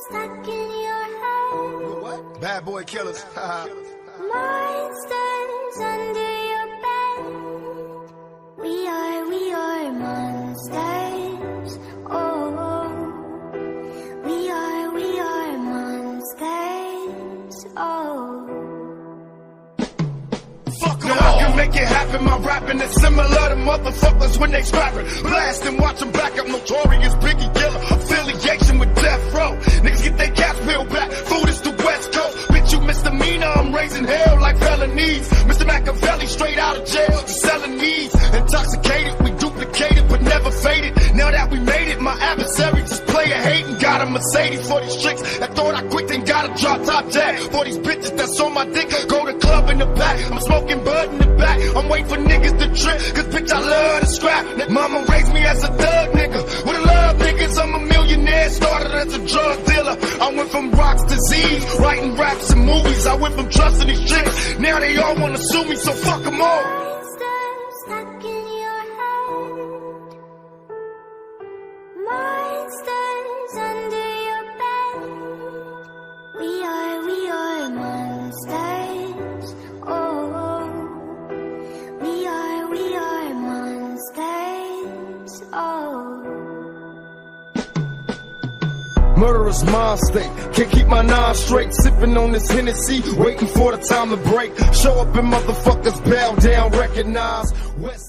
stuck in your head. What? Bad boy killers. Monsters under your bed. We are monsters. Oh, we are monsters. Oh. No, I can make it happen. My rapping is similar to motherfuckers when they scrapping. Blast and watch them back. I'm notorious Biggie Killer. Affiliation with Death Row. Niggas get their caps peeled back. Food is the West Coast. Bitch, you misdemeanor. I'm raising hell like felonies. Mr. Machiavelli straight out of jail. Selling needs. Intoxicated, we duplicated but never faded. Now that we made it, my adversary just play a hating. Got a Mercedes for these tricks that thought I quit, then got a drop top tag. For these bitches that's on my dick, go to club in the back. I'm smoking bud in the back. I'm waiting for niggas to trip, cause bitch I love to scrap. Mama raised me as a thug nigga. With a love niggas, I'm a millionaire. Started as a drug dealer. I went from rocks to Z's, writing raps and movies. I went from trusting these chicks. Now they all wanna sue me, so fuck them all. Monsters stuck in your head. Monsters under your bed. We are monsters. Oh, we are monsters. Oh. Murderous mind state, can't keep my nine straight. Sipping on this Hennessy, waiting for the time to break. Show up and motherfuckers bow down, recognize West